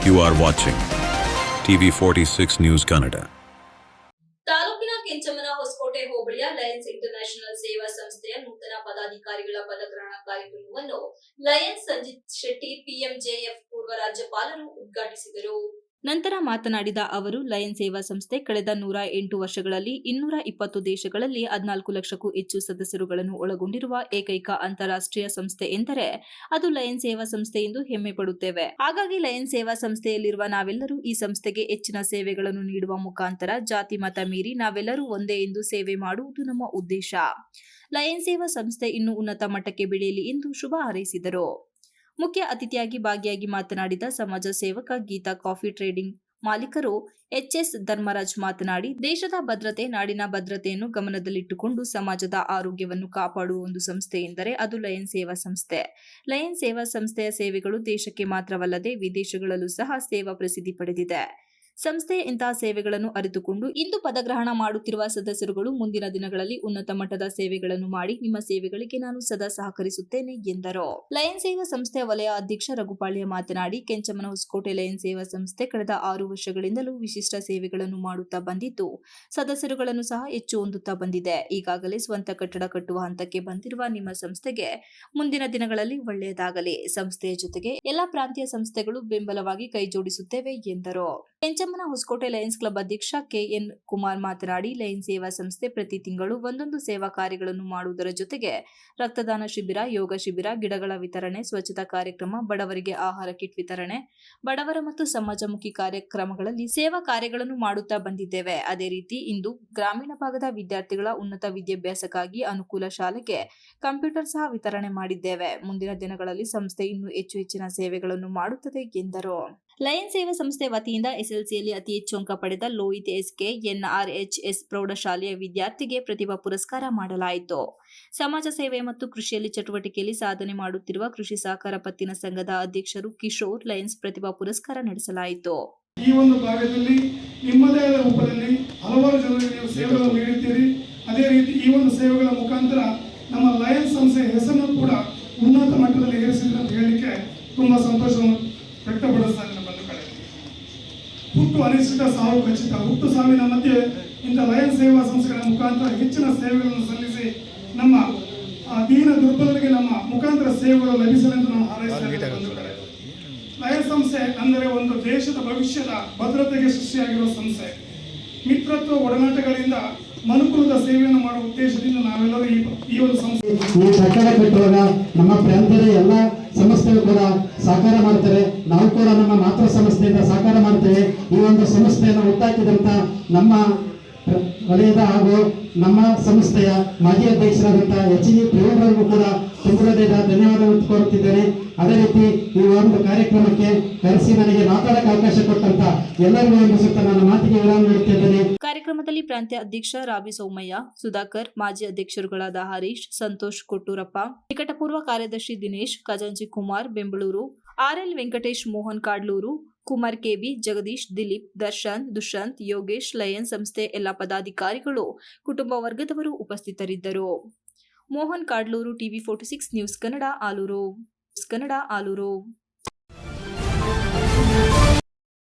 You are watching TV46 News Kannada. ತಾಲೂಕಿನ ಕೆಂಚಮ್ಮನ ಹೊಸಕೋಟೆ ಹೋಬಳಿಯ Lions international ಸೇವಾ ಸಂಸ್ಥೆಯ ನೂತನ ಪದಾಧಿಕಾರಿಗಳ ಪದಗ್ರಹಣ ಕಾರ್ಯಕ್ರಮವನ್ನು ಲಯನ್ಸ್ ಸಂಜಿತ್ ಶೆಟ್ಟಿ ಪಿಎಂಜೆಎಫ್ ಪೂರ್ವ ರಾಜ್ಯಪಾಲರು ಉದ್ಘಾಟಿಸಿದರು. ನಂತರ ಮಾತನಾಡಿದ ಅವರು, ಲಯನ್ ಸೇವಾ ಸಂಸ್ಥೆ ಕಳೆದ 108 ವರ್ಷಗಳಲ್ಲಿ 220 ದೇಶಗಳಲ್ಲಿ 14 ಲಕ್ಷಕ್ಕೂ ಹೆಚ್ಚು ಸದಸ್ಯರುಗಳನ್ನು ಒಳಗೊಂಡಿರುವ ಏಕೈಕ ಅಂತಾರಾಷ್ಟ್ರೀಯ ಸಂಸ್ಥೆ ಎಂದರೆ ಅದು ಲಯನ್ ಸೇವಾ ಸಂಸ್ಥೆ ಎಂದು ಹೆಮ್ಮೆ ಪಡುತ್ತೇವೆ. ಹಾಗಾಗಿ ಲಯನ್ ಸೇವಾ ಸಂಸ್ಥೆಯಲ್ಲಿರುವ ನಾವೆಲ್ಲರೂ ಈ ಸಂಸ್ಥೆಗೆ ಹೆಚ್ಚಿನ ಸೇವೆಗಳನ್ನು ನೀಡುವ ಮುಖಾಂತರ ಜಾತಿ ಮತ ಮೀರಿ ನಾವೆಲ್ಲರೂ ಒಂದೇ ಎಂದು ಸೇವೆ ಮಾಡುವುದು ನಮ್ಮ ಉದ್ದೇಶ. ಲಯನ್ ಸೇವಾ ಸಂಸ್ಥೆ ಇನ್ನೂ ಉನ್ನತ ಮಟ್ಟಕ್ಕೆ ಬೆಳೆಯಲಿ ಎಂದು ಶುಭ ಹಾರೈಸಿದರು. ಮುಖ್ಯ ಅತಿಥಿಯಾಗಿ ಭಾಗಿಯಾಗಿ ಮಾತನಾಡಿದ ಸಮಾಜ ಸೇವಕ ಗೀತಾ ಕಾಫಿ ಟ್ರೇಡಿಂಗ್ ಮಾಲೀಕರು ಎಚ್ಎಸ್ ಧರ್ಮರಾಜ್ ಮಾತನಾಡಿ, ದೇಶದ ಭದ್ರತೆ, ನಾಡಿನ ಭದ್ರತೆಯನ್ನು ಗಮನದಲ್ಲಿಟ್ಟುಕೊಂಡು ಸಮಾಜದ ಆರೋಗ್ಯವನ್ನು ಕಾಪಾಡುವ ಒಂದು ಸಂಸ್ಥೆ ಎಂದರೆ ಅದು ಲಯನ್ ಸೇವಾ ಸಂಸ್ಥೆ. ಲಯನ್ ಸೇವಾ ಸಂಸ್ಥೆಯ ಸೇವೆಗಳು ದೇಶಕ್ಕೆ ಮಾತ್ರವಲ್ಲದೆ ವಿದೇಶಗಳಲ್ಲೂ ಸಹ ಸೇವಾ ಪ್ರಸಿದ್ಧಿ ಪಡೆದಿದೆ. ಸಂಸ್ಥೆಯ ಇಂತಹ ಸೇವೆಗಳನ್ನು ಅರಿತುಕೊಂಡು ಇಂದು ಪದಗ್ರಹಣ ಮಾಡುತ್ತಿರುವ ಸದಸ್ಯರುಗಳು ಮುಂದಿನ ದಿನಗಳಲ್ಲಿ ಉನ್ನತ ಮಟ್ಟದ ಸೇವೆಗಳನ್ನು ಮಾಡಿ ನಿಮ್ಮ ಸೇವೆಗಳಿಗೆ ನಾನು ಸದಾ ಸಹಕರಿಸುತ್ತೇನೆ ಎಂದರು. ಲಯನ್ ಸೇವಾ ಸಂಸ್ಥೆಯ ವಲಯ ಅಧ್ಯಕ್ಷ ರಘುಪಾಳ್ಯ ಮಾತನಾಡಿ, ಕೆಂಚಮ್ಮನ ಹೊಸಕೋಟೆ ಲಯನ್ ಸೇವಾ ಸಂಸ್ಥೆ ಕಳೆದ 6 ವರ್ಷಗಳಿಂದಲೂ ವಿಶಿಷ್ಟ ಸೇವೆಗಳನ್ನು ಮಾಡುತ್ತಾ ಬಂದಿದ್ದು ಸದಸ್ಯರುಗಳನ್ನು ಸಹ ಹೆಚ್ಚು ಹೊಂದುತ್ತಾ ಬಂದಿದೆ. ಈಗಾಗಲೇ ಸ್ವಂತ ಕಟ್ಟಡ ಕಟ್ಟುವ ಹಂತಕ್ಕೆ ಬಂದಿರುವ ನಿಮ್ಮ ಸಂಸ್ಥೆಗೆ ಮುಂದಿನ ದಿನಗಳಲ್ಲಿ ಒಳ್ಳೆಯದಾಗಲಿ. ಸಂಸ್ಥೆಯ ಜೊತೆಗೆ ಎಲ್ಲಾ ಪ್ರಾಂತೀಯ ಸಂಸ್ಥೆಗಳು ಬೆಂಬಲವಾಗಿ ಕೈಜೋಡಿಸುತ್ತೇವೆ ಎಂದರು. ಕೆಂಚಮ್ಮನ ಹೊಸಕೋಟೆ ಲಯನ್ಸ್ ಕ್ಲಬ್ ಅಧ್ಯಕ್ಷ ಕೆಎನ್ ಕುಮಾರ್ ಮಾತನಾಡಿ, ಲಯನ್ ಸೇವಾ ಸಂಸ್ಥೆ ಪ್ರತಿ ತಿಂಗಳು ಒಂದೊಂದು ಸೇವಾ ಕಾರ್ಯಗಳನ್ನು ಮಾಡುವುದರ ಜೊತೆಗೆ ರಕ್ತದಾನ ಶಿಬಿರ, ಯೋಗ ಶಿಬಿರ, ಗಿಡಗಳ ವಿತರಣೆ, ಸ್ವಚ್ಛತಾ ಕಾರ್ಯಕ್ರಮ, ಬಡವರಿಗೆ ಆಹಾರ ಕಿಟ್ ವಿತರಣೆ, ಬಡವರ ಮತ್ತು ಸಮಾಜಮುಖಿ ಕಾರ್ಯಕ್ರಮಗಳಲ್ಲಿ ಸೇವಾ ಕಾರ್ಯಗಳನ್ನು ಮಾಡುತ್ತಾ ಬಂದಿದ್ದೇವೆ. ಅದೇ ರೀತಿ ಇಂದು ಗ್ರಾಮೀಣ ಭಾಗದ ವಿದ್ಯಾರ್ಥಿಗಳ ಉನ್ನತ ವಿದ್ಯಾಭ್ಯಾಸಕ್ಕಾಗಿ ಅನುಕೂಲ ಶಾಲೆಗೆ ಕಂಪ್ಯೂಟರ್ ಸಹ ವಿತರಣೆ ಮಾಡಿದ್ದೇವೆ. ಮುಂದಿನ ದಿನಗಳಲ್ಲಿ ಸಂಸ್ಥೆ ಇನ್ನೂ ಹೆಚ್ಚಿನ ಸೇವೆಗಳನ್ನು ಮಾಡುತ್ತದೆ ಎಂದರು. ಲಯನ್ ಸೇವಾ ಸಂಸ್ಥೆ ವತಿಯಿಂದ ಎಸ್ಎಲ್ಸಿಯಲ್ಲಿ ಅತಿ ಹೆಚ್ಚು ಅಂಕ ಪಡೆದ ಲೋಹಿತ್ ಎಸ್ಕೆ ಎನ್ಆರ್ಎಚ್ಎಸ್ ಪ್ರೌಢಶಾಲೆಯ ವಿದ್ಯಾರ್ಥಿಗೆ ಪ್ರತಿಭಾ ಪುರಸ್ಕಾರ ಮಾಡಲಾಯಿತು. ಸಮಾಜ ಸೇವೆ ಮತ್ತು ಕೃಷಿಯಲ್ಲಿ ಚಟುವಟಿಕೆಯಲ್ಲಿ ಸಾಧನೆ ಮಾಡುತ್ತಿರುವ ಕೃಷಿ ಸಹಕಾರ ಪತ್ತಿನ ಸಂಘದ ಅಧ್ಯಕ್ಷರು ಕಿಶೋರ್ ಲಯನ್ಸ್ ಪ್ರತಿಭಾ ಪುರಸ್ಕಾರ ನಡೆಸಲಾಯಿತು. ಈ ಒಂದು ಭಾಗದಲ್ಲಿ ನಿಮ್ಮದೇ ಆದ ರೂಪದಲ್ಲಿ ಹಲವಾರು ಜನರಿಗೆ ನೀವು ಸೇವೆಗಳನ್ನು ನೀಡುತ್ತೀರಿ. ಅದೇ ರೀತಿ ಈ ಒಂದು ಸೇವೆಗಳ ಮುಖಾಂತರ ನಮ್ಮ ಲಯನ್ಸ್ ಸಂಸ್ಥೆಯ ಹೆಸರನ್ನು ಕೂಡ ಉನ್ನತ ಮಟ್ಟದಲ್ಲಿ ಏರಿಸಿದೆ ಅಂತ ಹೇಳಲಿಕ್ಕೆ ತುಂಬಾ ಸಂತೋಷವನ್ನು ವ್ಯಕ್ತಪಡಿಸ್ತಾರೆ. ಹುಟ್ಟು ಅನಿಶ್ಚಿತ, ಸಾವು ಖಚಿತ. ಹುಟ್ಟು ಸಾವಿನ ಮಧ್ಯೆ ಇಂಥ ಲಯನ್ ಸೇವಾ ಸಂಸ್ಥೆಗಳ ಮುಖಾಂತರ ಹೆಚ್ಚಿನ ಸೇವೆಗಳನ್ನು ಸಲ್ಲಿಸಿ ನಮ್ಮ ದೀನ ದುರ್ಬಲರಿಗೆ ನಮ್ಮ ಮುಖಾಂತರ ಸೇವೆಗಳು ಲಭಿಸಲೆಂದು ನಾವು ಹಾರೈಸುತ್ತೇವೆ. ಲಯನ್ ಸಂಸ್ಥೆ ಅಂದರೆ ಒಂದು ದೇಶದ ಭವಿಷ್ಯದ ಭದ್ರತೆಗೆ ಸೃಷ್ಟಿಯಾಗಿರುವ ಸಂಸ್ಥೆ. ಮಿತ್ರತ್ವ ಒಡನಾಟಗಳಿಂದ ಮನುಕುಲದ ಸೇವೆಯನ್ನು ಮಾಡುವ ಉದ್ದೇಶದಿಂದ ನಾವೆಲ್ಲರೂ ಈ ಒಂದು ಸಂಸ್ಥೆ ಈ ಕಟ್ಟಡ ಕಟ್ಟುವಾಗ ನಮ್ಮ ಪ್ರಾಂತ್ಯದ ಎಲ್ಲ ಸಂಸ್ಥೆಗಳು ಕೂಡ ಸಹಕಾರ ಮಾಡ್ತಾರೆ. ನಾವು ಕೂಡ ನಮ್ಮ ಮಾತೃ ಸಂಸ್ಥೆಯಿಂದ ಸಹಕಾರ ಮಾಡ್ತೇವೆ. ಈ ಒಂದು ಸಂಸ್ಥೆಯನ್ನು ಹುಟ್ಟಾಕಿದಂತ ನಮ್ಮ ವಲಯದ ಹಾಗೂ ನಮ್ಮ ಸಂಸ್ಥೆಯ ಮಾಜಿ ಅಧ್ಯಕ್ಷರಾದಂತಹ ಎಚ್.ಜಿ. ಪ್ರೇಮರವರಿಗೂ ಕೂಡ ತುಂಬುವುದರಿಂದ ಧನ್ಯವಾದವನ್ನು ಕೋರುತ್ತಿದ್ದೇನೆ. ಅದೇ ರೀತಿ ಈ ಒಂದು ಕಾರ್ಯಕ್ರಮಕ್ಕೆ ಕರೆಸಿ ನನಗೆ ಮಾತಾಡಕ್ಕೆ ಅವಕಾಶ ಕೊಟ್ಟಂತ ಎಲ್ಲರಿಗೂ ಒಂದು ಸುತ್ತ ನನ್ನ ಮಾತಿಗೆ ವಿರಾಮ ನೀಡುತ್ತಿದ್ದೇನೆ. ಕಾರ್ಯಕ್ರಮದಲ್ಲಿ ಪ್ರಾಂತ್ಯ ಅಧ್ಯಕ್ಷ ರಾಬಿ ಸೌಮಯ್ಯ, ಸುಧಾಕರ್, ಮಾಜಿ ಅಧ್ಯಕ್ಷರುಗಳಾದ ಹರೀಶ್, ಸಂತೋಷ್ ಕೊಟ್ಟೂರಪ್ಪ, ನಿಕಟಪೂರ್ವ ಕಾರ್ಯದರ್ಶಿ ದಿನೇಶ್, ಖಜಾಂಚಿ Kumar Bembalur, RL Venkatesh, Mohan Kadlur, Kumar KB, Jagadish, Dilip, Darshan, Dushyant, Yogesh, lion ಸಂಸ್ಥೆ ಎಲ್ಲ ಪದಾಧಿಕಾರಿಗಳು, ಕುಟುಂಬ ವರ್ಗದವರು ಉಪಸ್ಥಿತರಿದ್ದರು. ಮೋಹನ್ ಕಾಡ್ಲೂರು, ಟಿವಿ46 ನ್ಯೂಸ್ ಕನ್ನಡ, ಆಲೂರು.